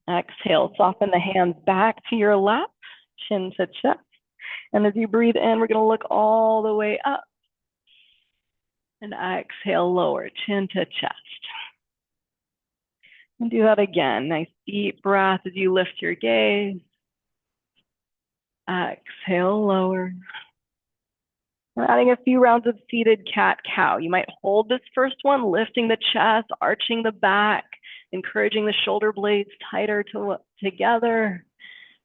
Exhale, soften the hands back to your lap, chin to chest. And as you breathe in, we're going to look all the way up. And exhale, lower, chin to chest. And do that again. Nice deep breath as you lift your gaze. Exhale, lower. We're adding a few rounds of seated cat-cow. You might hold this first one, lifting the chest, arching the back, encouraging the shoulder blades tighter together.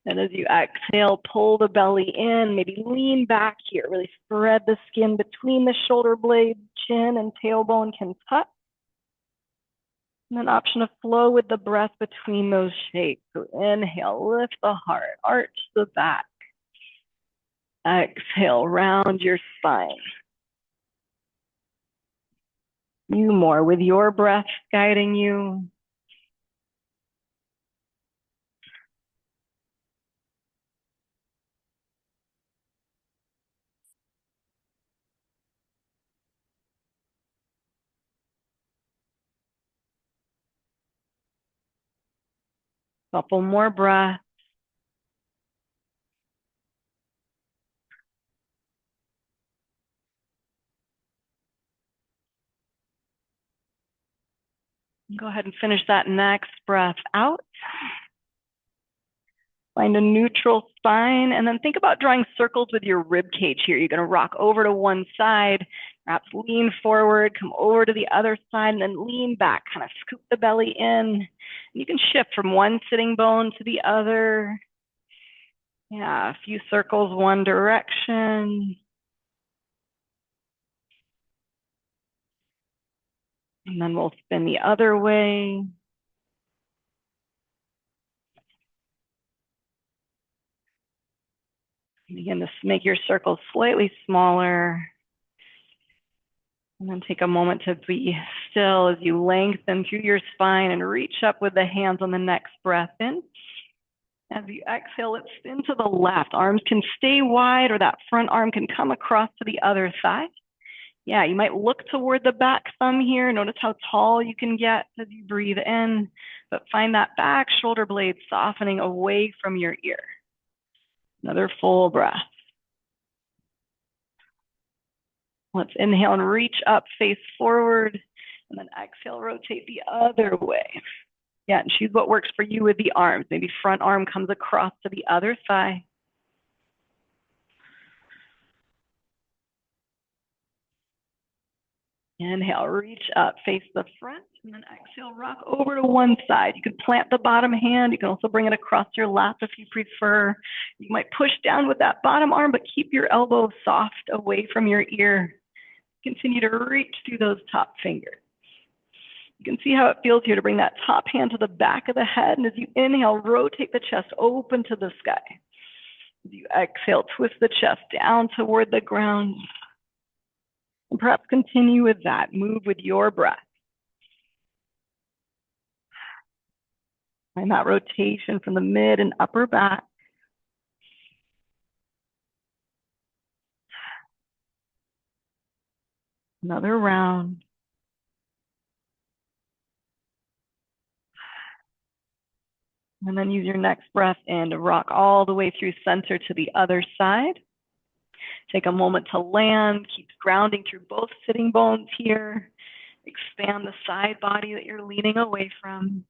And as you exhale, pull the belly in, maybe lean back here, really spread the skin between the shoulder blades, chin and tailbone can touch. And an option to flow with the breath between those shapes. So inhale, lift the heart, arch the back. Exhale, round your spine. You more with your breath guiding you. Couple more breaths. Go ahead and finish that next breath out. Find a neutral spine, and then think about drawing circles with your rib cage here. You're going to rock over to one side, perhaps lean forward, come over to the other side, and then lean back, kind of scoop the belly in. You can shift from one sitting bone to the other. Yeah, a few circles one direction. And then we'll spin the other way. Begin to make your circles slightly smaller. And then take a moment to be still as you lengthen through your spine and reach up with the hands on the next breath in. As you exhale, let's spin to the left. Arms can stay wide, or that front arm can come across to the other thigh. Yeah, you might look toward the back thumb here. Notice how tall you can get as you breathe in, but find that back shoulder blade softening away from your ear. Another full breath. Let's inhale and reach up, face forward, and then exhale, rotate the other way. Yeah, and choose what works for you with the arms. Maybe front arm comes across to the other thigh. Inhale, reach up, face the front, and then exhale, rock over to one side. You can plant the bottom hand. You can also bring it across your lap if you prefer. You might push down with that bottom arm, but keep your elbow soft away from your ear. Continue to reach through those top fingers. You can see how it feels here to bring that top hand to the back of the head. And as you inhale, rotate the chest open to the sky. As you exhale, twist the chest down toward the ground. And perhaps continue with that. Move with your breath. Find that rotation from the mid and upper back. Another round. And then use your next breath in to rock all the way through center to the other side. Take a moment to land. Keep grounding through both sitting bones here. Expand the side body that you're leaning away from.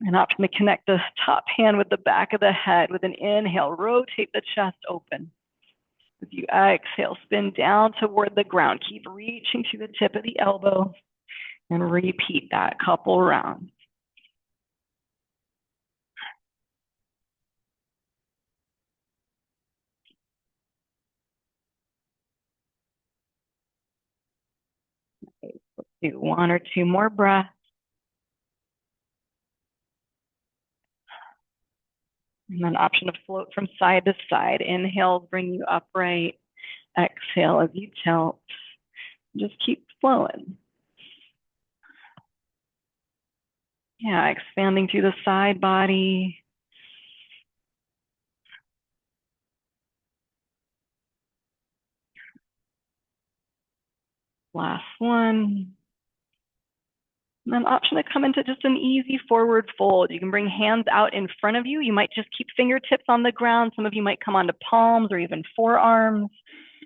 An option to connect the top hand with the back of the head. With an inhale, rotate the chest open. As you exhale, spin down toward the ground. Keep reaching to the tip of the elbow. And repeat that couple rounds. Let's do one or two more breaths. And then option to float from side to side. Inhale, bring you upright. Exhale as you tilt. Just keep flowing. Yeah, expanding through the side body. Last one. And then option to come into just an easy forward fold. You can bring hands out in front of you. You might just keep fingertips on the ground. Some of you might come onto palms or even forearms.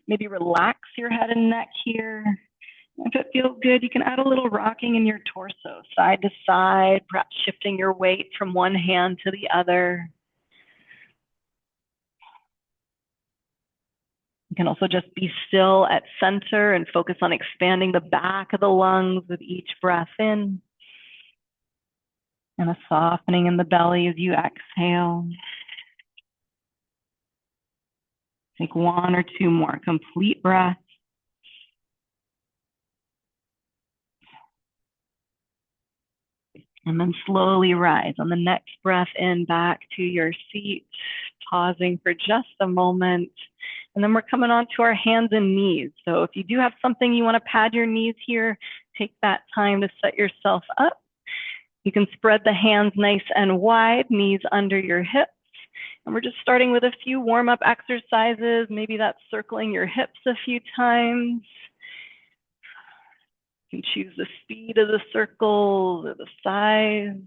Maybe relax your head and neck here. If it feels good, you can add a little rocking in your torso, side to side, perhaps shifting your weight from one hand to the other. You can also just be still at center and focus on expanding the back of the lungs with each breath in, and a softening in the belly as you exhale. Take one or two more complete breaths. And then slowly rise on the next breath in back to your seat, pausing for just a moment. And then we're coming on to our hands and knees. So if you do have something you want to pad your knees here, take that time to set yourself up. You can spread the hands nice and wide, knees under your hips. And we're just starting with a few warm-up exercises. Maybe that's circling your hips a few times. You can choose the speed of the circles or the size.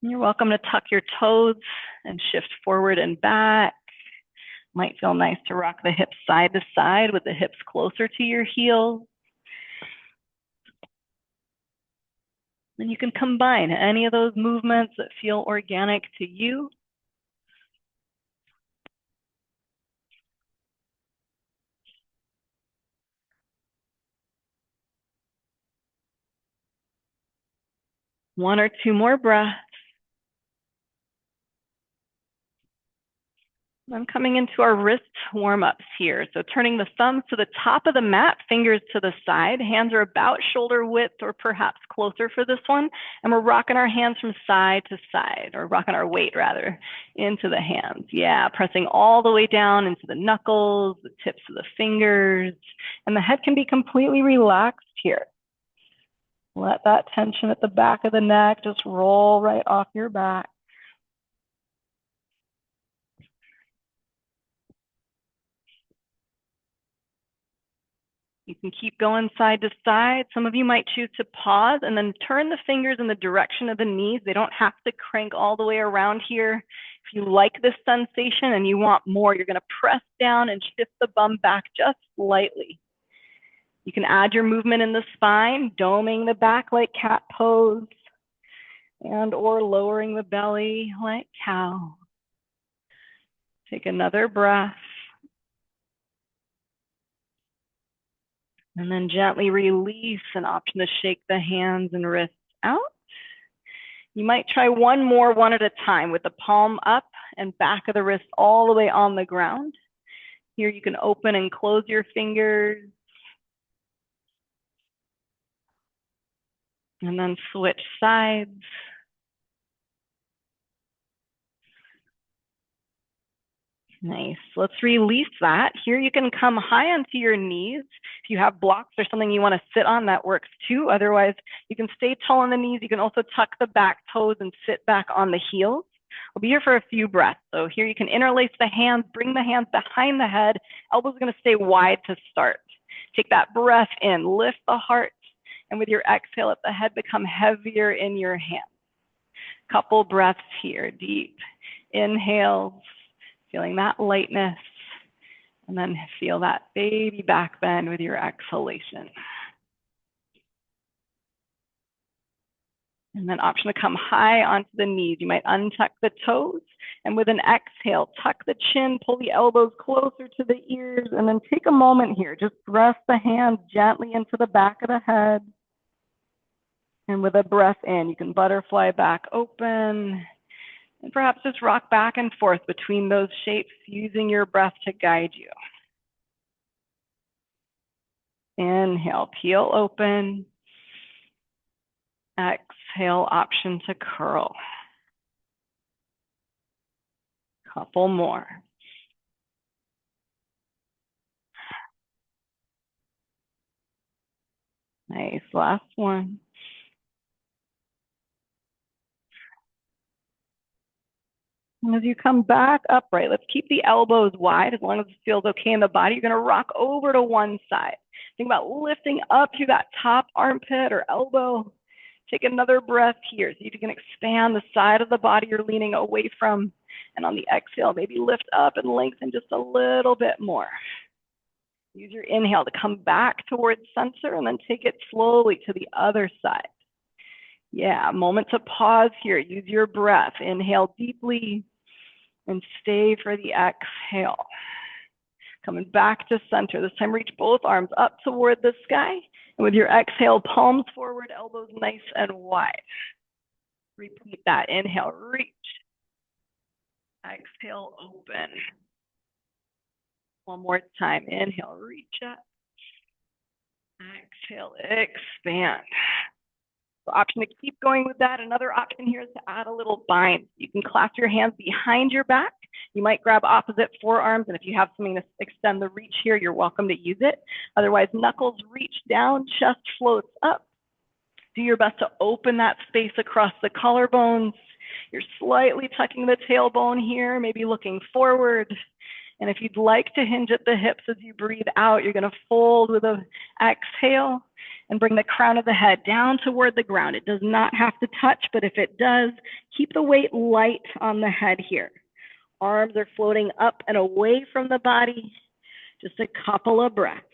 You're welcome to tuck your toes and shift forward and back. Might feel nice to rock the hips side to side with the hips closer to your heels. And you can combine any of those movements that feel organic to you. One or two more breaths. I'm coming into our wrist warm-ups here. So turning the thumbs to the top of the mat, fingers to the side. Hands are about shoulder width or perhaps closer for this one. And we're rocking our hands from side to side, or rocking our weight rather, into the hands. Yeah, pressing all the way down into the knuckles, the tips of the fingers. And the head can be completely relaxed here. Let that tension at the back of the neck just roll right off your back. You can keep going side to side. Some of you might choose to pause and then turn the fingers in the direction of the knees. They don't have to crank all the way around here. If you like this sensation and you want more, you're going to press down and shift the bum back just slightly. You can add your movement in the spine, doming the back like cat pose, and or lowering the belly like cow. Take another breath. And then gently release, an option to shake the hands and wrists out. You might try one more, one at a time, with the palm up and back of the wrist all the way on the ground. Here you can open and close your fingers. And then switch sides. Nice. Let's release that. Here you can come high onto your knees. If you have blocks or something you want to sit on, that works too. Otherwise, you can stay tall on the knees. You can also tuck the back toes and sit back on the heels. We'll be here for a few breaths. So here you can interlace the hands, bring the hands behind the head. Elbows are going to stay wide to start. Take that breath in, lift the heart, and with your exhale, let the head become heavier in your hands. Couple breaths here, deep inhales. Feeling that lightness, and then feel that baby back bend with your exhalation. And then option to come high onto the knees. You might untuck the toes, and with an exhale, tuck the chin, pull the elbows closer to the ears, and then take a moment here. Just press the hands gently into the back of the head. And with a breath in, you can butterfly back open. And perhaps just rock back and forth between those shapes, using your breath to guide you. Inhale, peel open. Exhale, option to curl. Couple more. Nice, last one. And as you come back upright, let's keep the elbows wide as long as it feels okay in the body. You're going to rock over to one side. Think about lifting up through that top armpit or elbow. Take another breath here. So you can expand the side of the body you're leaning away from. And on the exhale, maybe lift up and lengthen just a little bit more. Use your inhale to come back towards center and then take it slowly to the other side. Yeah, a moment to pause here. Use your breath. Inhale deeply and stay for the exhale. Coming back to center. This time reach both arms up toward the sky. And with your exhale, palms forward, elbows nice and wide. Repeat that. Inhale, reach. Exhale, open. One more time. Inhale, reach up. Exhale, expand. So option to keep going with that. Another option here is to add a little bind. You can clasp your hands behind your back. You might grab opposite forearms, and if you have something to extend the reach here, you're welcome to use it. Otherwise, knuckles reach down, chest floats up. Do your best to open that space across the collarbones. You're slightly tucking the tailbone here, maybe looking forward. And if you'd like to hinge at the hips as you breathe out, you're going to fold with an exhale and bring the crown of the head down toward the ground. It does not have to touch, but if it does, keep the weight light on the head here. Arms are floating up and away from the body. Just a couple of breaths.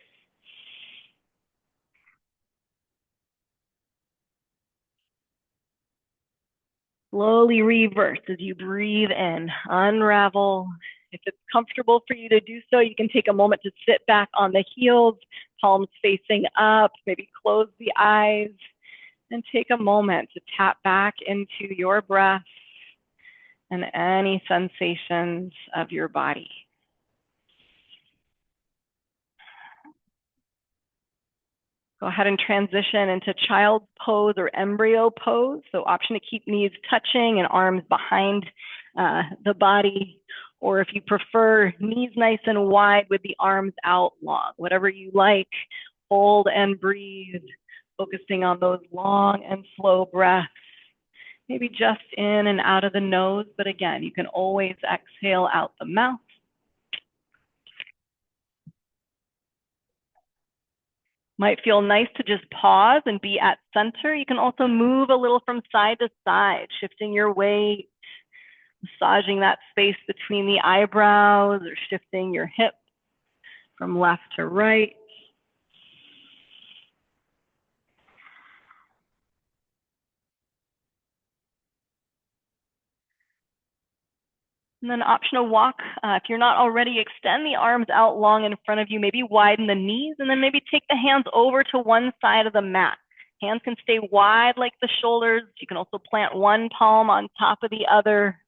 Slowly reverse as you breathe in, unravel. If it's comfortable for you to do so, you can take a moment to sit back on the heels, palms facing up, maybe close the eyes, and take a moment to tap back into your breath and any sensations of your body. Go ahead and transition into child's pose or embryo pose. So option to keep knees touching and arms behind the body. Or if you prefer, knees nice and wide with the arms out long. Whatever you like, hold and breathe, focusing on those long and slow breaths. Maybe just in and out of the nose, but again, you can always exhale out the mouth. Might feel nice to just pause and be at center. You can also move a little from side to side, shifting your weight, massaging that space between the eyebrows or shifting your hips from left to right. And then optional walk. If you're not already, extend the arms out long in front of you, maybe widen the knees, and then maybe take the hands over to one side of the mat. Hands can stay wide like the shoulders. You can also plant one palm on top of the other.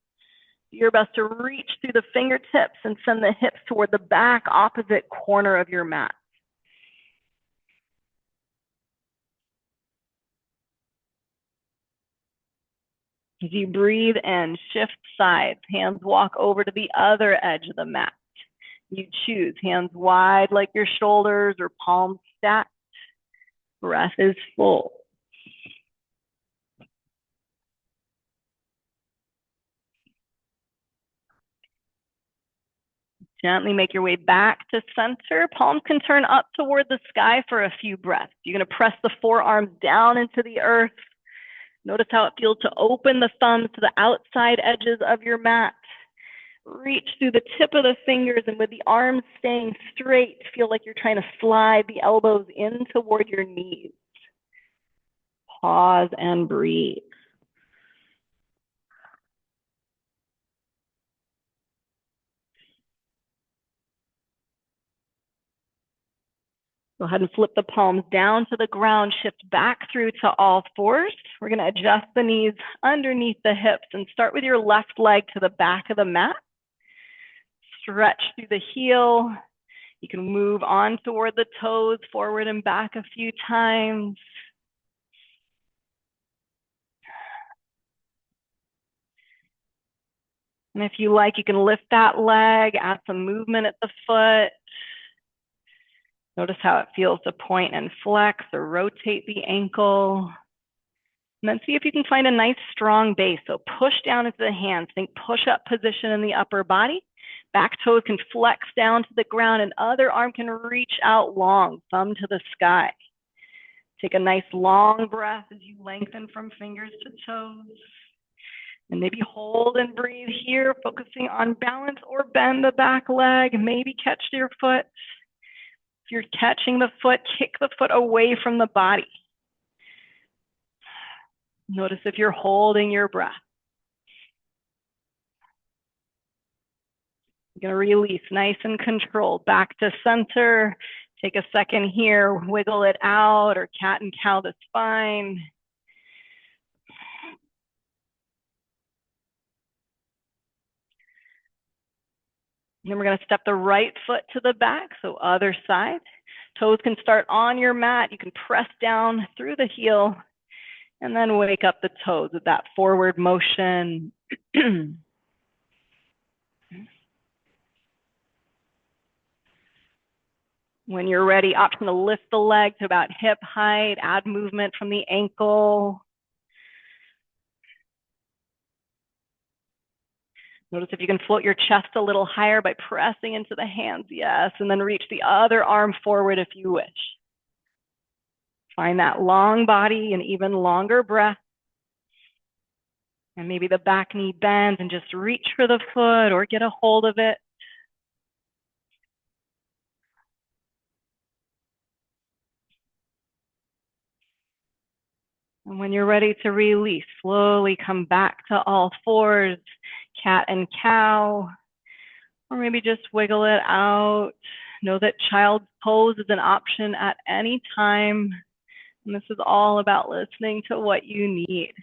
Do your best to reach through the fingertips and send the hips toward the back opposite corner of your mat. As you breathe in, shift sides. Hands walk over to the other edge of the mat. You choose. Hands wide like your shoulders or palms stacked. Breath is full. Gently make your way back to center. Palms can turn up toward the sky for a few breaths. You're going to press the forearms down into the earth. Notice how it feels to open the thumbs to the outside edges of your mat. Reach through the tip of the fingers, and with the arms staying straight, feel like you're trying to slide the elbows in toward your knees. Pause and breathe. Go ahead and flip the palms down to the ground, shift back through to all fours. We're going to adjust the knees underneath the hips and start with your left leg to the back of the mat. Stretch through the heel. You can move on toward the toes, forward and back a few times. And if you like, you can lift that leg, add some movement at the foot. Notice how it feels to point and flex or rotate the ankle. And then see if you can find a nice strong base. So push down into the hands. Think push-up position in the upper body. Back toes can flex down to the ground and other arm can reach out long, thumb to the sky. Take a nice long breath as you lengthen from fingers to toes. And maybe hold and breathe here, focusing on balance, or bend the back leg. Maybe catch your foot. If you're catching the foot, kick the foot away from the body. Notice if you're holding your breath. You're going to release nice and controlled. Back to center. Take a second here, wiggle it out, or cat and cow the spine. And then we're going to step the right foot to the back, so other side. Toes can start on your mat. You can press down through the heel and then wake up the toes with that forward motion. When you're ready, option to lift the leg to about hip height, add movement from the ankle. Notice if you can float your chest a little higher by pressing into the hands, yes, and then reach the other arm forward if you wish. Find that long body and even longer breath. And maybe the back knee bends and just reach for the foot or get a hold of it. And when you're ready to release, slowly come back to all fours, cat and cow, or maybe just wiggle it out. Know that child's pose is an option at any time. And this is all about listening to what you need.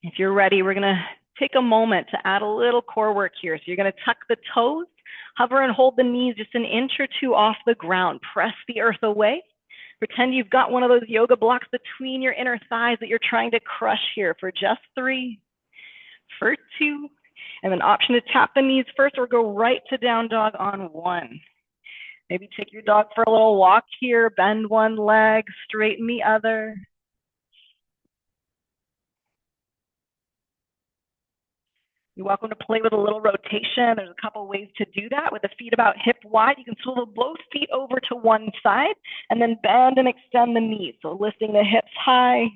If you're ready, we're gonna take a moment to add a little core work here. So you're gonna tuck the toes, hover and hold the knees just an inch or two off the ground. Press the earth away. Pretend you've got one of those yoga blocks between your inner thighs that you're trying to crush here for just 3, for 2, and then option to tap the knees first or go right to down dog on 1. Maybe take your dog for a little walk here, bend one leg, straighten the other. You're welcome to play with a little rotation. There's a couple ways to do that. With the feet about hip wide, you can swivel both feet over to one side and then bend and extend the knees. So lifting the hips high.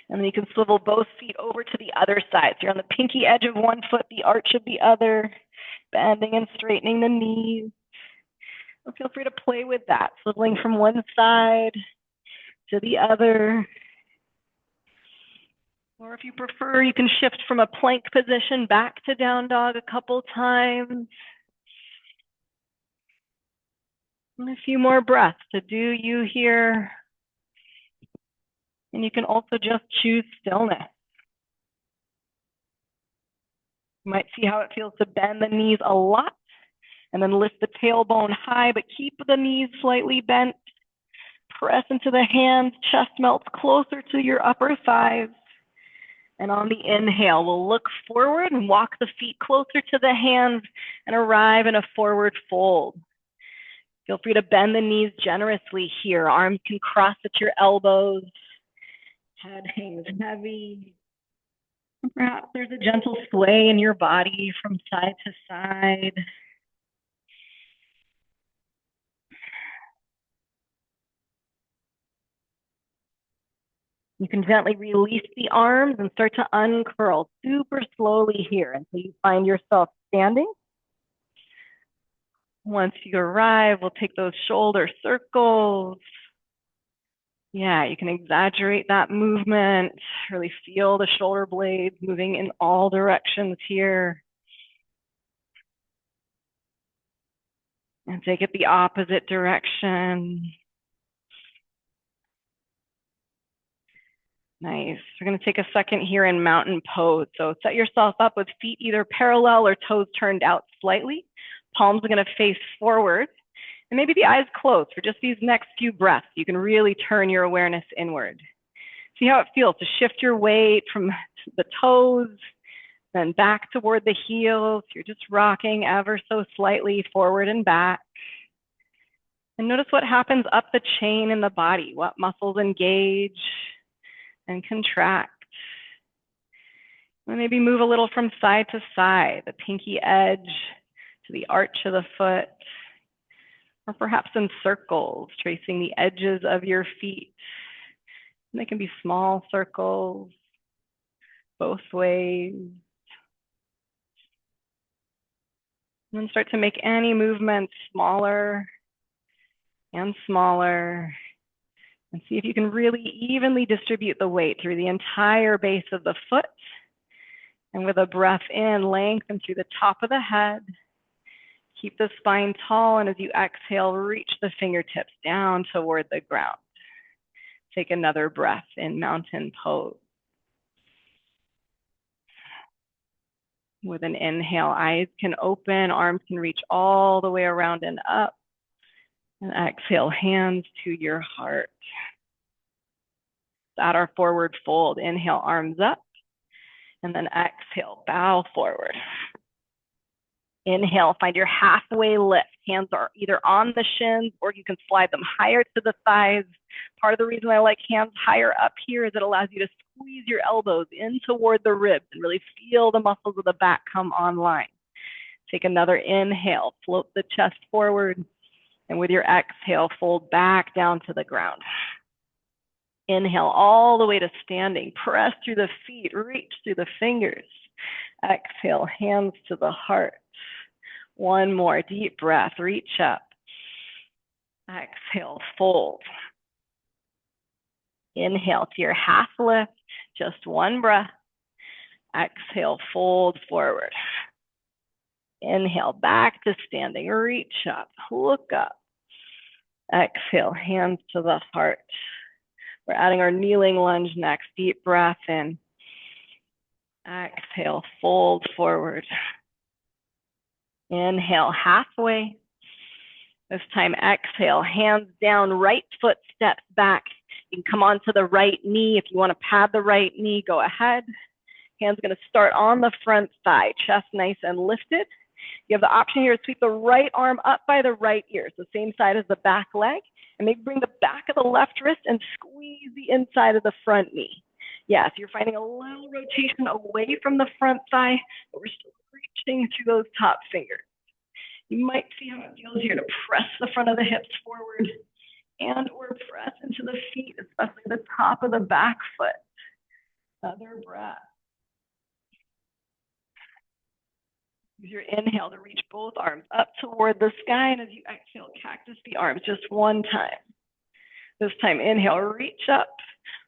And then you can swivel both feet over to the other side. So you're on the pinky edge of one foot, the arch of the other, bending and straightening the knees. So feel free to play with that, swiveling from one side to the other. Or if you prefer, you can shift from a plank position back to down dog a couple times. And a few more breaths to do you here. And you can also just choose stillness. You might see how it feels to bend the knees a lot and then lift the tailbone high, but keep the knees slightly bent. Press into the hands, chest melts closer to your upper thighs. And on the inhale, we'll look forward and walk the feet closer to the hands and arrive in a forward fold. Feel free to bend the knees generously here. Arms can cross at your elbows. Head hangs heavy. And perhaps there's a gentle sway in your body from side to side. You can gently release the arms and start to uncurl super slowly here until you find yourself standing. Once you arrive, we'll take those shoulder circles. Yeah, you can exaggerate that movement, really feel the shoulder blades moving in all directions here. And take it the opposite direction. Nice. We're going to take a second here in mountain pose. So set yourself up with feet either parallel or toes turned out slightly. Palms are going to face forward. And maybe the eyes closed for just these next few breaths. You can really turn your awareness inward. See how it feels to shift your weight from the toes, then back toward the heels. You're just rocking ever so slightly forward and back. And notice what happens up the chain in the body, what muscles engage and contract. And maybe move a little from side to side, the pinky edge to the arch of the foot, or perhaps in circles, tracing the edges of your feet. And they can be small circles, both ways. And then start to make any movement smaller and smaller. And see if you can really evenly distribute the weight through the entire base of the foot. And with a breath in, lengthen through the top of the head. Keep the spine tall, and as you exhale, reach the fingertips down toward the ground. Take another breath in mountain pose. With an inhale, eyes can open, arms can reach all the way around and up. And exhale, hands to your heart. At our forward fold, inhale, arms up. And then exhale, bow forward. Inhale, find your halfway lift. Hands are either on the shins or you can slide them higher to the thighs. Part of the reason I like hands higher up here is it allows you to squeeze your elbows in toward the ribs and really feel the muscles of the back come online. Take another inhale, float the chest forward, and with your exhale, fold back down to the ground. Inhale all the way to standing. Press through the feet, reach through the fingers. Exhale, hands to the heart. One more deep breath, reach up. Exhale, fold. Inhale to your half lift, just one breath. Exhale, fold forward. Inhale, back to standing, reach up, look up. Exhale, hands to the heart. We're adding our kneeling lunge next. Deep breath in. Exhale, fold forward. Inhale, halfway. This time, exhale, hands down, right foot steps back. You can come onto the right knee. If you want to pad the right knee, go ahead. Hands going to start on the front thigh, chest nice and lifted. You have the option here to sweep the right arm up by the right ear, so same side as the back leg. And maybe bring the back of the left wrist and squeeze the inside of the front knee. Yes, you're finding a little rotation away from the front thigh, but we're still reaching through those top fingers. You might see how it feels here to press the front of the hips forward and or press into the feet, especially the top of the back foot. Another breath. Use your inhale to reach both arms up toward the sky, and as you exhale, cactus the arms just one time. This time, inhale, reach up.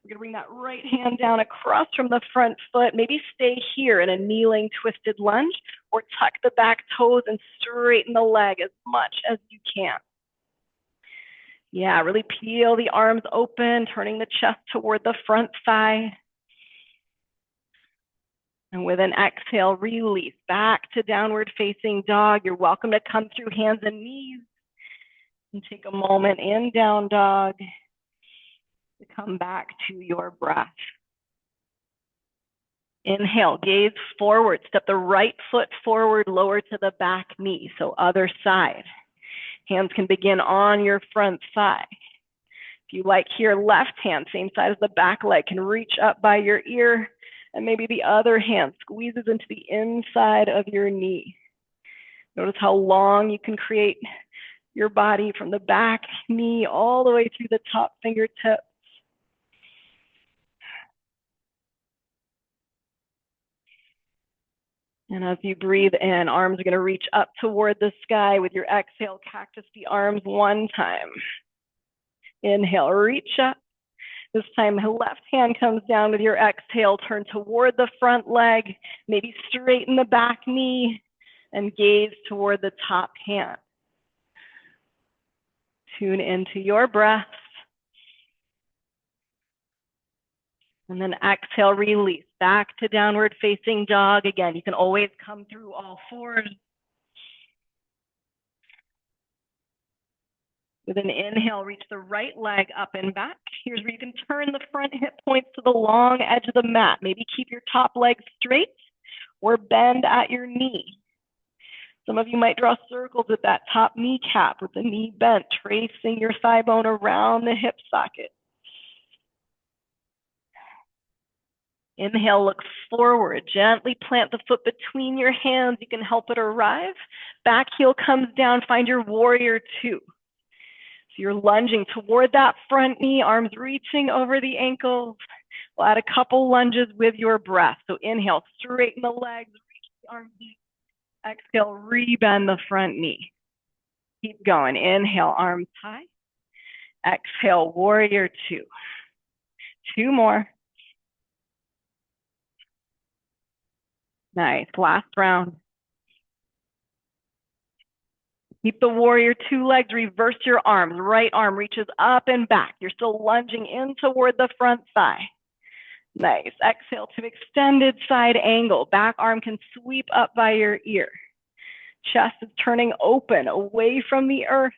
We're going to bring that right hand down across from the front foot. Maybe stay here in a kneeling, twisted lunge, or tuck the back toes and straighten the leg as much as you can. Yeah, really peel the arms open, turning the chest toward the front thigh. And with an exhale, release back to downward facing dog. You're welcome to come through hands and knees. And take a moment in down dog to come back to your breath. Inhale, gaze forward. Step the right foot forward, lower to the back knee, so other side. Hands can begin on your front thigh. If you like here, left hand, same side as the back leg, can reach up by your ear. And maybe the other hand squeezes into the inside of your knee. Notice how long you can create your body from the back knee all the way through the top fingertips. And as you breathe in, arms are going to reach up toward the sky. With your exhale, cactus the arms one time. Inhale, reach up. This time, left hand comes down with your exhale, turn toward the front leg, maybe straighten the back knee and gaze toward the top hand. Tune into your breath. And then exhale, release back to downward facing dog. Again, you can always come through all fours. With an inhale, reach the right leg up and back. Here's where you can turn the front hip points to the long edge of the mat. Maybe keep your top leg straight or bend at your knee. Some of you might draw circles with that top kneecap with the knee bent, tracing your thigh bone around the hip socket. Inhale, look forward. Gently plant the foot between your hands. You can help it arrive. Back heel comes down. Find your warrior two. So you're lunging toward that front knee, arms reaching over the ankles. We'll add a couple lunges with your breath. So inhale, straighten the legs, reach the arms deep. Exhale, rebend the front knee. Keep going. Inhale, arms high. Exhale, warrior two. Two more. Nice. Last round. Keep the warrior two legs. Reverse your arms. Right arm reaches up and back. You're still lunging in toward the front thigh. Nice. Exhale to extended side angle. Back arm can sweep up by your ear. Chest is turning open away from the earth.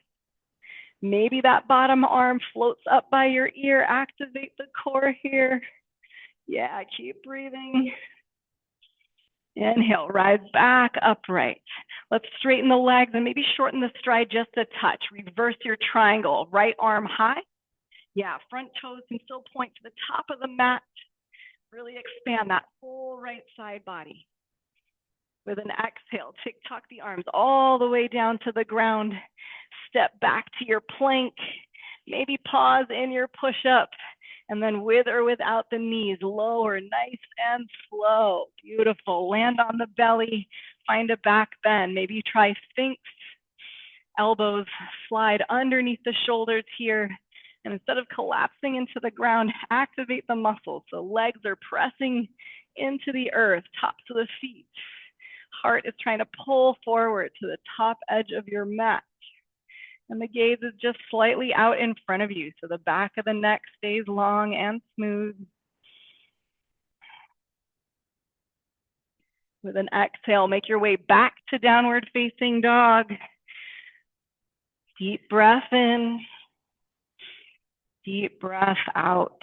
Maybe that bottom arm floats up by your ear. Activate the core here. Yeah, keep breathing. Inhale, rise back upright. Let's straighten the legs and maybe shorten the stride just a touch. Reverse your triangle. Right arm high. Yeah, front toes can still point to the top of the mat. Really expand that whole right side body. With an exhale, tick-tock the arms all the way down to the ground. Step back to your plank. Maybe pause in your push-up. And then with or without the knees, lower, nice and slow. Beautiful. Land on the belly. Find a back bend. Maybe try Sphinx. Elbows slide underneath the shoulders here. And instead of collapsing into the ground, activate the muscles. So legs are pressing into the earth, tops of the feet. Heart is trying to pull forward to the top edge of your mat. And the gaze is just slightly out in front of you. So the back of the neck stays long and smooth. With an exhale, make your way back to downward facing dog. Deep breath in. Deep breath out.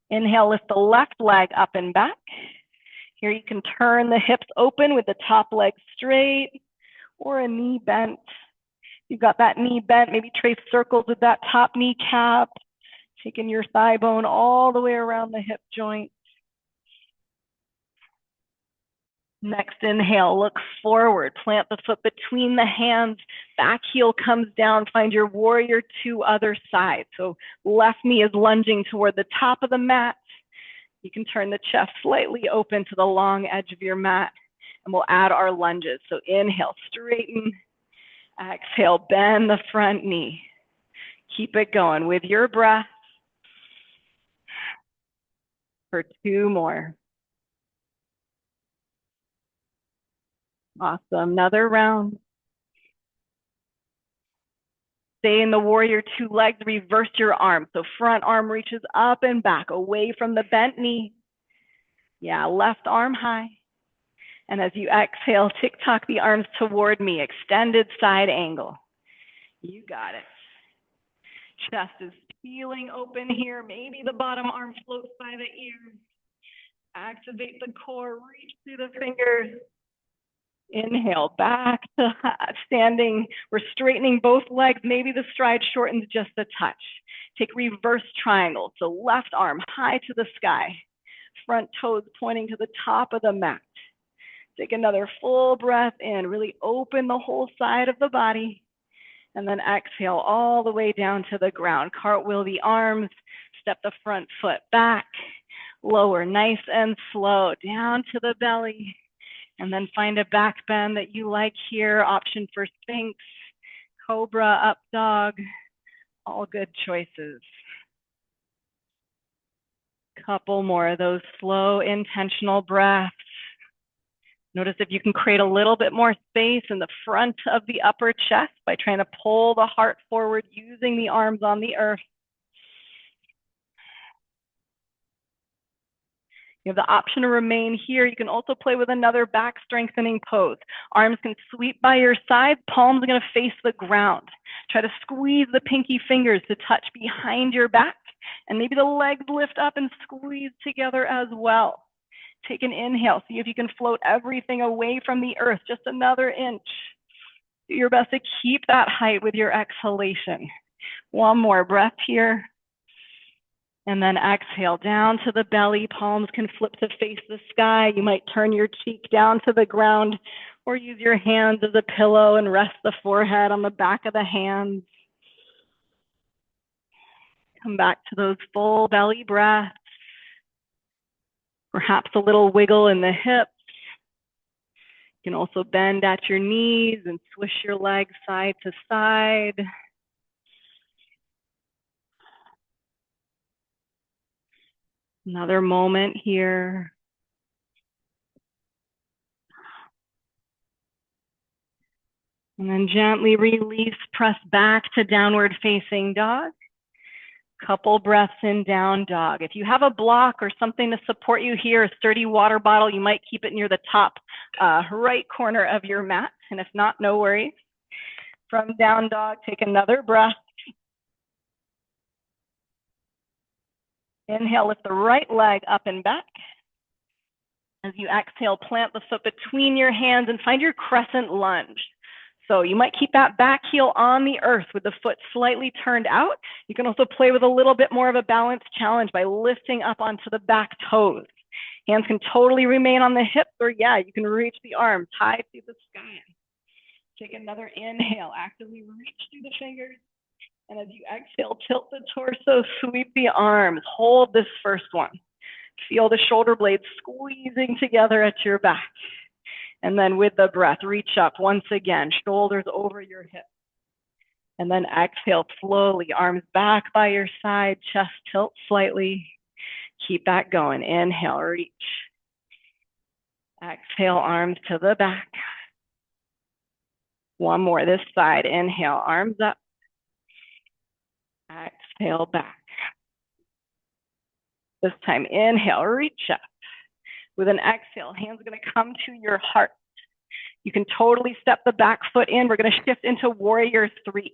Inhale, lift the left leg up and back. Here you can turn the hips open with the top leg straight or a knee bent. You've got that knee bent, maybe trace circles with that top kneecap, taking your thigh bone all the way around the hip joint. Next inhale, look forward, plant the foot between the hands, back heel comes down, find your warrior two other side. So left knee is lunging toward the top of the mat. You can turn the chest slightly open to the long edge of your mat, and we'll add our lunges. So inhale, straighten. Exhale, bend the front knee. Keep it going with your breath for two more. Awesome. Another round. Stay in the warrior two legs. Reverse your arm. So front arm reaches up and back, away from the bent knee. Yeah, left arm high. And as you exhale, tick-tock the arms toward me. Extended side angle. You got it. Chest is peeling open here. Maybe the bottom arm floats by the ear. Activate the core. Reach through the fingers. Inhale, back to standing. We're straightening both legs. Maybe the stride shortens just a touch. Take reverse triangle. So left arm high to the sky. Front toes pointing to the top of the mat. Take another full breath in. Really open the whole side of the body. And then exhale all the way down to the ground. Cartwheel the arms. Step the front foot back. Lower, nice and slow, down to the belly. And then find a back bend that you like here. Option for Sphinx, Cobra, Up Dog. All good choices. Couple more of those slow, intentional breaths. Notice if you can create a little bit more space in the front of the upper chest by trying to pull the heart forward using the arms on the earth. You have the option to remain here. You can also play with another back strengthening pose. Arms can sweep by your side. Palms are going to face the ground. Try to squeeze the pinky fingers to touch behind your back. And maybe the legs lift up and squeeze together as well. Take an inhale. See if you can float everything away from the earth, just another inch. Do your best to keep that height with your exhalation. One more breath here. And then exhale down to the belly. Palms can flip to face the sky. You might turn your cheek down to the ground or use your hands as a pillow and rest the forehead on the back of the hands. Come back to those full belly breaths. Perhaps a little wiggle in the hips. You can also bend at your knees and swish your legs side to side. Another moment here. And then gently release, press back to downward facing dog. Couple breaths in down dog. If you have a block or something to support you here, a sturdy water bottle, you might keep it near the top right corner of your mat. And if not, no worries. From down dog, take another breath. Inhale, lift the right leg up and back. As you exhale, plant the foot between your hands and find your crescent lunge. So you might keep that back heel on the earth with the foot slightly turned out. You can also play with a little bit more of a balance challenge by lifting up onto the back toes. Hands can totally remain on the hips, or you can reach the arms high through the sky. Take another inhale, actively reach through the fingers. And as you exhale, tilt the torso, sweep the arms. Hold this first one. Feel the shoulder blades squeezing together at your back. And then with the breath, reach up once again, shoulders over your hips. And then exhale slowly, arms back by your side, chest tilt slightly. Keep that going. Inhale, reach. Exhale, arms to the back. One more this side. Inhale, arms up. Exhale, back. This time, inhale, reach up. With an exhale, hands are going to come to your heart. You can totally step the back foot in. We're going to shift into warrior 3.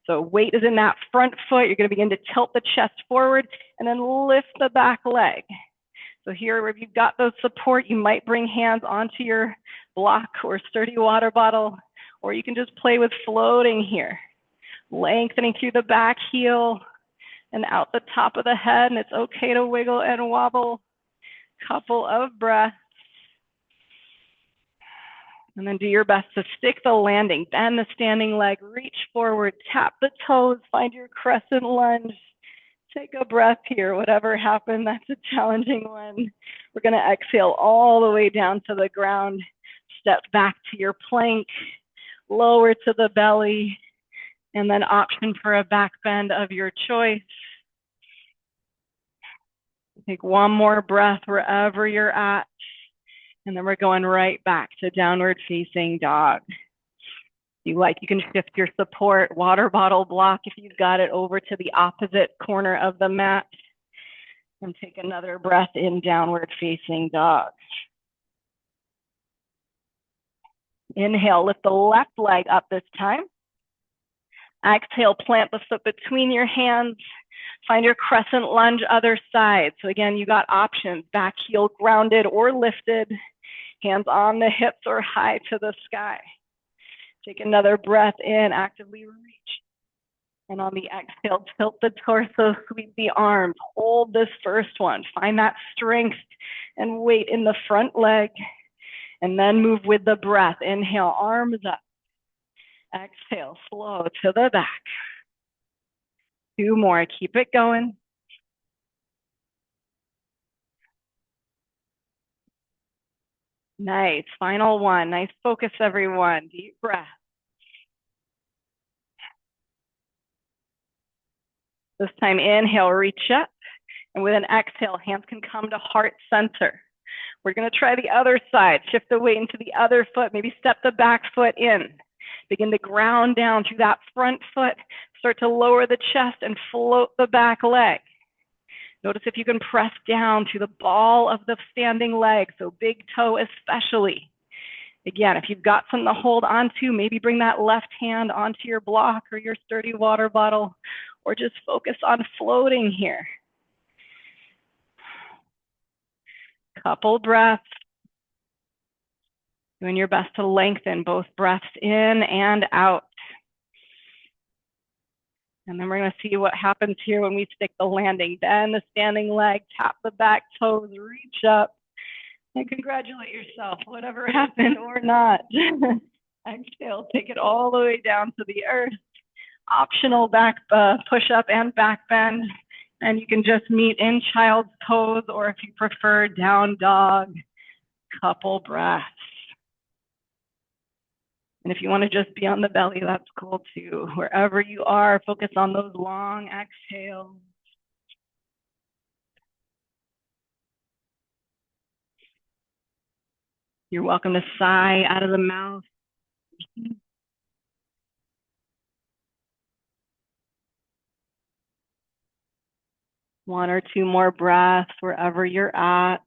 So weight is in that front foot. You're going to begin to tilt the chest forward and then lift the back leg. So here, if you've got those support, you might bring hands onto your block or sturdy water bottle, or you can just play with floating here. Lengthening through the back heel and out the top of the head, and it's okay to wiggle and wobble. Couple of breaths. And then do your best to stick the landing, bend the standing leg, reach forward, tap the toes, find your crescent lunge. Take a breath here, whatever happened, that's a challenging one. We're gonna exhale all the way down to the ground, step back to your plank, lower to the belly, and then option for a back bend of your choice. Take one more breath wherever you're at. And then we're going right back to downward facing dog. If you like, you can shift your support, water bottle block if you've got it, over to the opposite corner of the mat. And take another breath in downward facing dog. Inhale, lift the left leg up this time. Exhale, plant the foot between your hands. Find your crescent lunge other side. So again, you got options, back heel grounded or lifted, hands on the hips or high to the sky. Take another breath in, actively reach. And on the exhale, tilt the torso, sweep the arms. Hold this first one. Find that strength and weight in the front leg. And then move with the breath. Inhale, arms up. Exhale, slow to the back. 2 more, keep it going. Nice, final one. Nice focus, everyone. Deep breath. This time, inhale, reach up. And with an exhale, hands can come to heart center. We're gonna try the other side. Shift the weight into the other foot. Maybe step the back foot in. Begin to ground down through that front foot. Start to lower the chest and float the back leg. Notice if you can press down to the ball of the standing leg, so big toe especially. Again, if you've got something to hold onto, maybe bring that left hand onto your block or your sturdy water bottle, or just focus on floating here. Couple breaths. Doing your best to lengthen both breaths in and out. And then we're going to see what happens here when we stick the landing. Bend the standing leg, tap the back toes, reach up, and congratulate yourself, whatever happened or not. Exhale, take it all the way down to the earth. Optional back push up and back bend. And you can just meet in child's pose, or if you prefer, down dog. Couple breaths. And if you want to just be on the belly, that's cool too. Wherever you are, focus on those long exhales. You're welcome to sigh out of the mouth. One or two more breaths wherever you're at.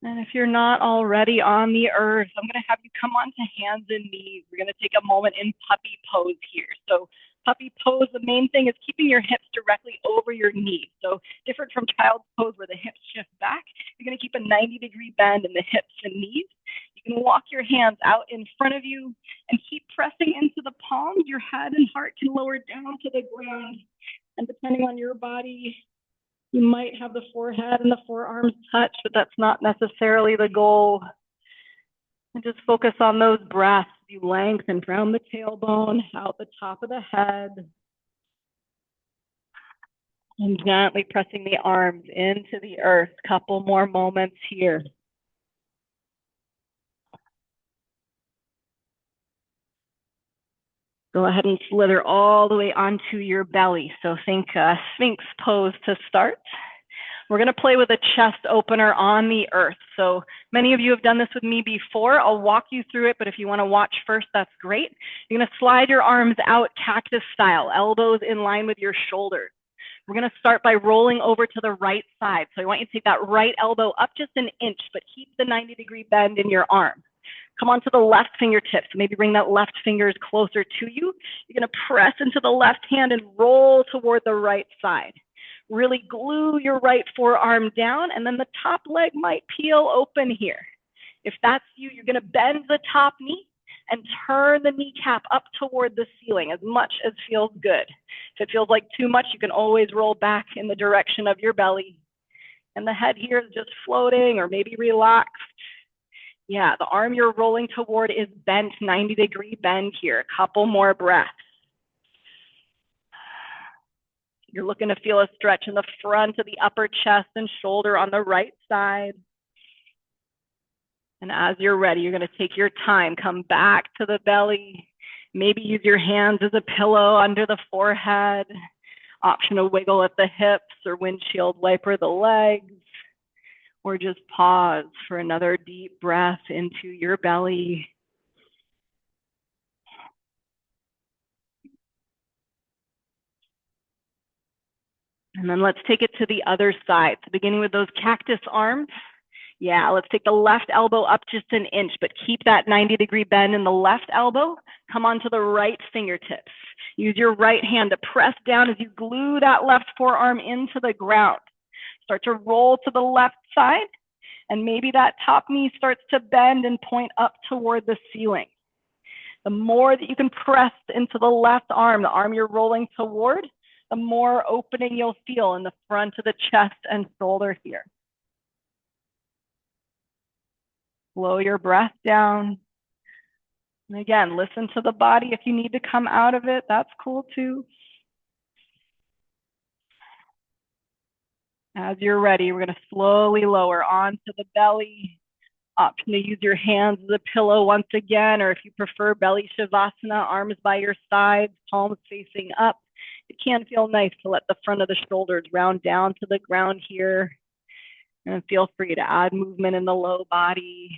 And if you're not already on the earth, I'm going to have you come onto hands and knees. We're going to take a moment in puppy pose here. So puppy pose, the main thing is keeping your hips directly over your knees. So different from child's pose where the hips shift back, you're going to keep a 90-degree bend in the hips and knees. You can walk your hands out in front of you and keep pressing into the palms. Your head and heart can lower down to the ground. And depending on your body, you might have the forehead and the forearms touch, but that's not necessarily the goal. And just focus on those breaths. You lengthen from the tailbone, out the top of the head. And gently pressing the arms into the earth. Couple more moments here. Go ahead and slither all the way onto your belly. So think Sphinx pose to start. We're going to play with a chest opener on the earth. So many of you have done this with me before. I'll walk you through it, but if you want to watch first, that's great. You're going to slide your arms out cactus style, elbows in line with your shoulders. We're going to start by rolling over to the right side. So I want you to take that right elbow up just an inch, but keep the 90-degree bend in your arm. Come onto the left fingertips. Maybe bring that left fingers closer to you. You're going to press into the left hand and roll toward the right side. Really glue your right forearm down, and then the top leg might peel open here. If that's you, you're going to bend the top knee and turn the kneecap up toward the ceiling as much as feels good. If it feels like too much, you can always roll back in the direction of your belly. And the head here is just floating or maybe relaxed. Yeah, the arm you're rolling toward is bent, 90-degree bend here. A couple more breaths. You're looking to feel a stretch in the front of the upper chest and shoulder on the right side. And as you're ready, you're going to take your time. Come back to the belly. Maybe use your hands as a pillow under the forehead. Option to wiggle at the hips or windshield wiper the legs. Or just pause for another deep breath into your belly. And then let's take it to the other side. So beginning with those cactus arms. Yeah, let's take the left elbow up just an inch, but keep that 90-degree bend in the left elbow. Come onto the right fingertips. Use your right hand to press down as you glue that left forearm into the ground. Start to roll to the left side. And maybe that top knee starts to bend and point up toward the ceiling. The more that you can press into the left arm, the arm you're rolling toward, the more opening you'll feel in the front of the chest and shoulder here. Slow your breath down. And again, listen to the body. If you need to come out of it, that's cool too. As you're ready, we're going to slowly lower onto the belly. Option to use your hands as a pillow once again, or if you prefer, belly shavasana, arms by your sides, palms facing up. It can feel nice to let the front of the shoulders round down to the ground here. And feel free to add movement in the low body,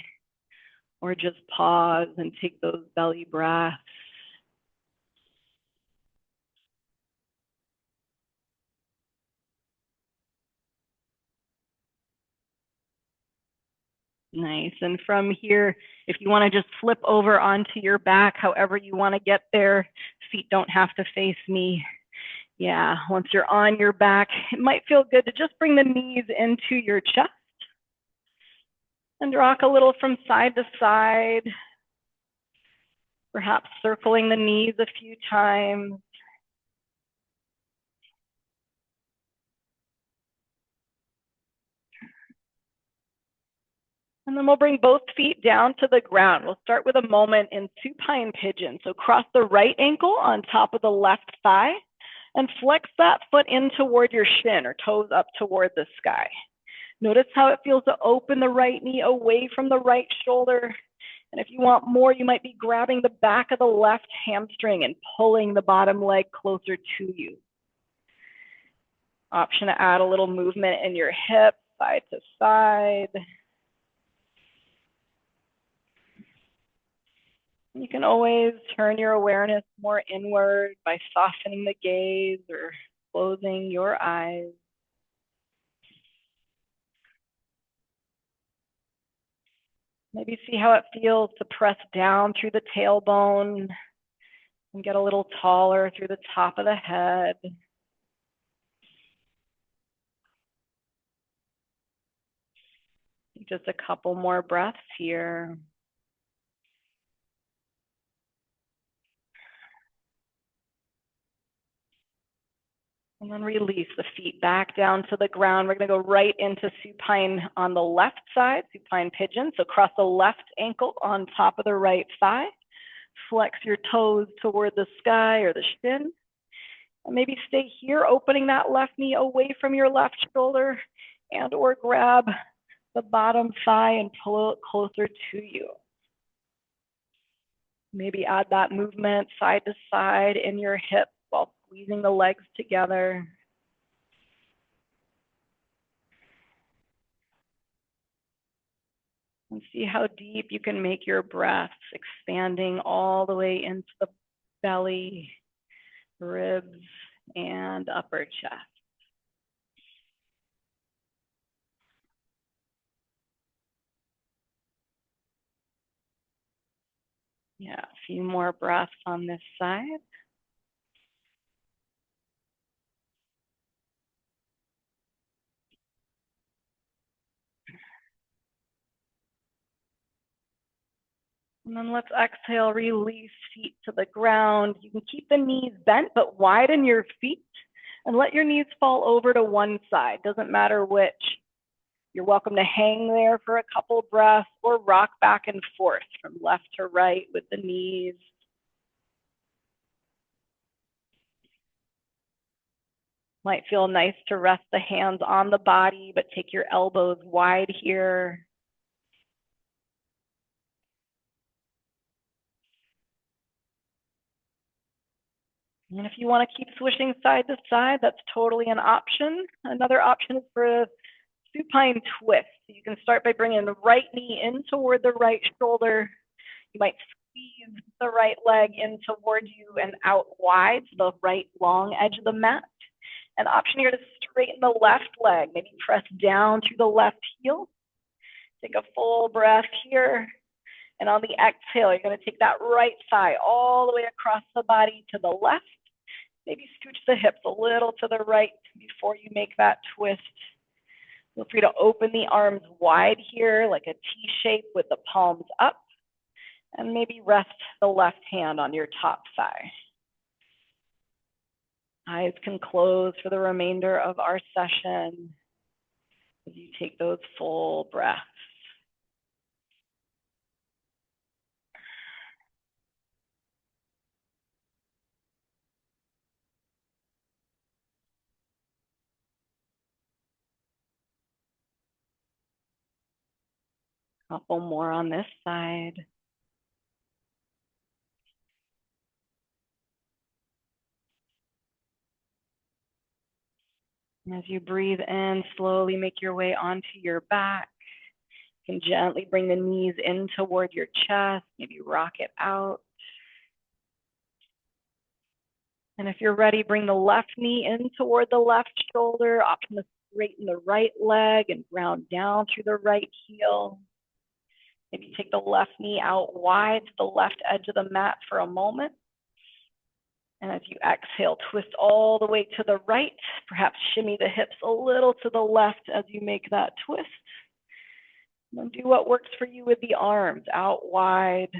or just pause and take those belly breaths. Nice. And from here, if you want to just flip over onto your back, however you want to get there, feet don't have to face me. Yeah, once you're on your back, it might feel good to just bring the knees into your chest and rock a little from side to side, perhaps circling the knees a few times. And then we'll bring both feet down to the ground. We'll start with a moment in supine pigeon. So cross the right ankle on top of the left thigh and flex that foot in toward your shin or toes up toward the sky. Notice how it feels to open the right knee away from the right shoulder. And if you want more, you might be grabbing the back of the left hamstring and pulling the bottom leg closer to you. Option to add a little movement in your hips, side to side. You can always turn your awareness more inward by softening the gaze or closing your eyes. Maybe see how it feels to press down through the tailbone and get a little taller through the top of the head. Just a couple more breaths here. And then release the feet back down to the ground. We're going to go right into supine on the left side, supine pigeon. So cross the left ankle on top of the right thigh. Flex your toes toward the sky or the shin. And maybe stay here, opening that left knee away from your left shoulder, and or grab the bottom thigh and pull it closer to you. Maybe add that movement side to side in your hips while squeezing the legs together. And see how deep you can make your breaths, expanding all the way into the belly, ribs, and upper chest. Yeah, a few more breaths on this side. And then let's exhale, release feet to the ground. You can keep the knees bent, but widen your feet and let your knees fall over to one side. Doesn't matter which. You're welcome to hang there for a couple breaths or rock back and forth from left to right with the knees. Might feel nice to rest the hands on the body, but take your elbows wide here. And if you want to keep swishing side to side, that's totally an option. Another option is for a supine twist. You can start by bringing the right knee in toward the right shoulder. You might squeeze the right leg in toward you and out wide, so the right long edge of the mat. An option here to straighten the left leg, maybe press down through the left heel. Take a full breath here. And on the exhale, you're going to take that right thigh all the way across the body to the left. Maybe scooch the hips a little to the right before you make that twist. Feel free to open the arms wide here, like a T shape with the palms up. And maybe rest the left hand on your top thigh. Eyes can close for the remainder of our session as you take those full breaths. Couple more on this side. And as you breathe in, slowly make your way onto your back. You can gently bring the knees in toward your chest, maybe rock it out. And if you're ready, bring the left knee in toward the left shoulder, option to straighten the right leg and ground down through the right heel. Maybe take the left knee out wide to the left edge of the mat for a moment. And as you exhale, twist all the way to the right, perhaps shimmy the hips a little to the left as you make that twist. And then do what works for you with the arms, out wide,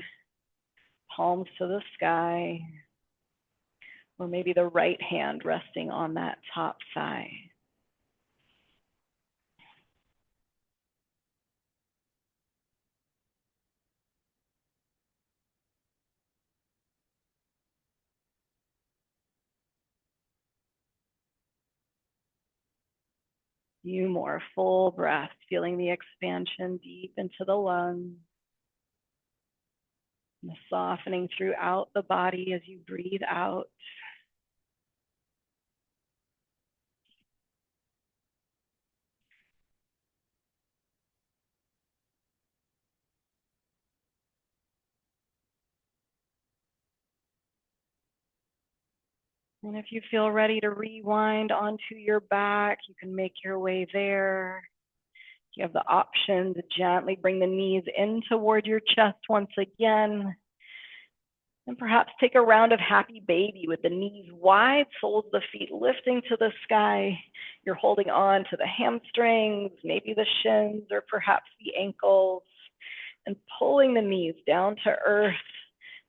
palms to the sky, or maybe the right hand resting on that top thigh. Few more full breaths, feeling the expansion deep into the lungs, and the softening throughout the body as you breathe out. And if you feel ready to rewind onto your back, you can make your way there. You have the option to gently bring the knees in toward your chest once again. And perhaps take a round of happy baby with the knees wide, soles of the feet lifting to the sky. You're holding on to the hamstrings, maybe the shins, or perhaps the ankles, and pulling the knees down to earth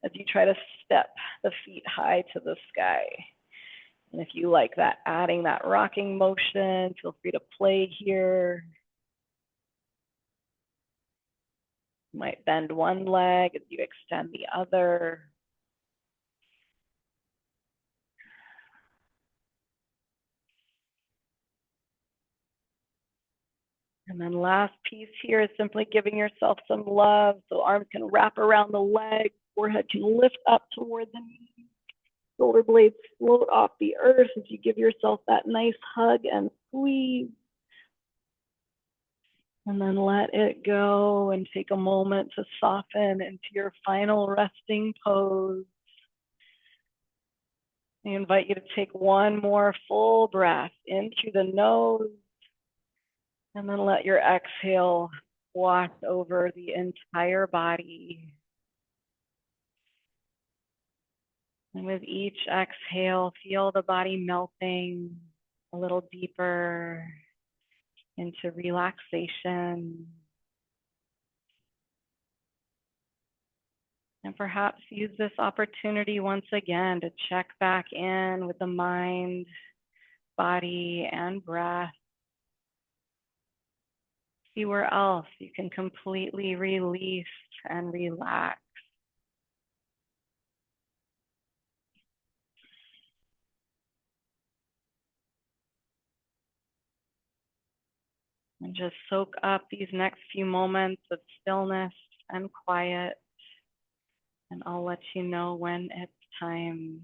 as you try to step the feet high to the sky. And if you like that, adding that rocking motion, feel free to play here. You might bend one leg as you extend the other. And then last piece here is simply giving yourself some love. So arms can wrap around the legs, forehead can lift up toward the knees, shoulder blades float off the earth as you give yourself that nice hug and squeeze. And then let it go and take a moment to soften into your final resting pose. I invite you to take one more full breath in through the nose, and then let your exhale wash over the entire body. And with each exhale, feel the body melting a little deeper into relaxation. And perhaps use this opportunity once again to check back in with the mind, body, and breath. See where else you can completely release and relax. And just soak up these next few moments of stillness and quiet. And I'll let you know when it's time.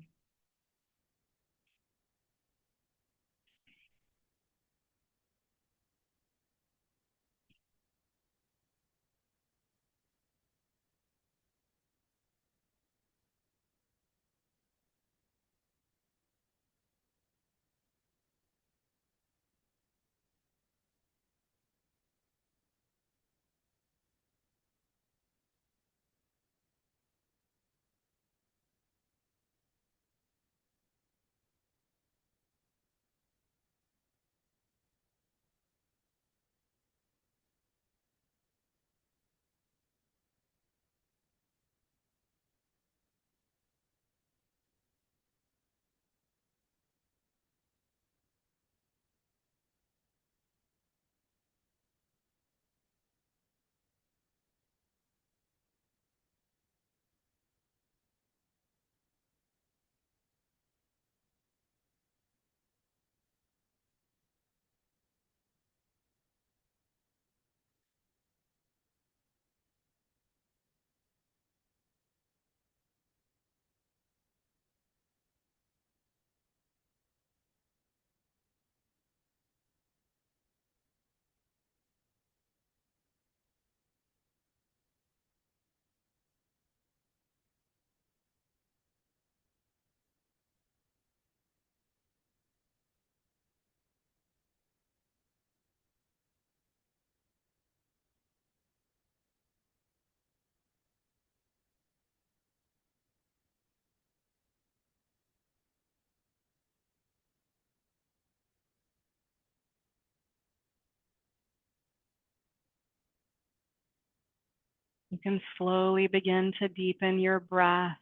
can slowly begin to deepen your breath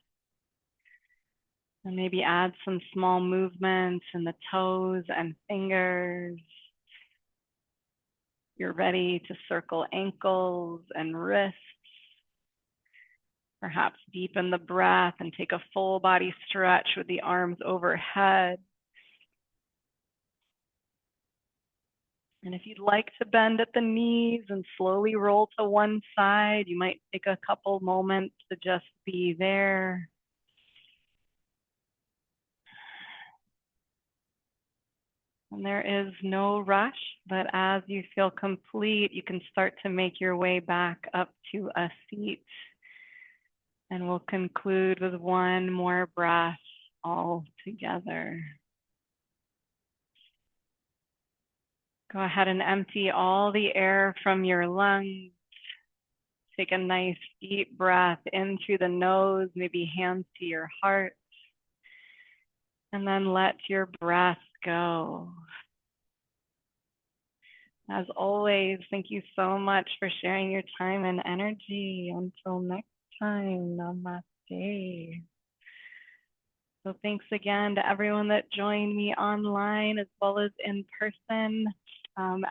and maybe add some small movements in the toes and fingers. You're ready to circle ankles and wrists. Perhaps deepen the breath and take a full body stretch with the arms overhead. And if you'd like to bend at the knees and slowly roll to one side, you might take a couple moments to just be there. And there is no rush, but as you feel complete, you can start to make your way back up to a seat. And we'll conclude with one more breath all together. Go ahead and empty all the air from your lungs. Take a nice deep breath in through the nose, maybe hands to your heart. And then let your breath go. As always, thank you so much for sharing your time and energy. Until next time, namaste. So thanks again to everyone that joined me online as well as in person.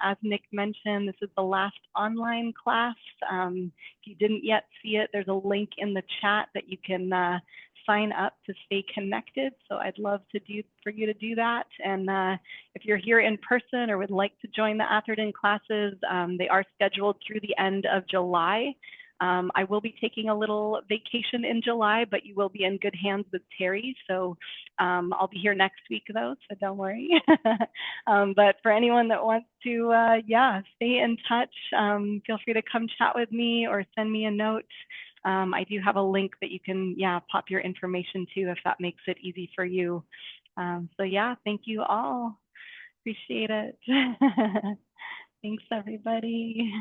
As Nick mentioned, this is the last online class. If you didn't yet see it, there's a link in the chat that you can sign up to stay connected. So I'd love for you to do that. And if you're here in person or would like to join the Atherton classes, they are scheduled through the end of July. I will be taking a little vacation in July, but you will be in good hands with Terry. So I'll be here next week though, so don't worry. But for anyone that wants to, stay in touch, feel free to come chat with me or send me a note. I do have a link that you can, pop your information to if that makes it easy for you. Thank you all. Appreciate it. Thanks, everybody.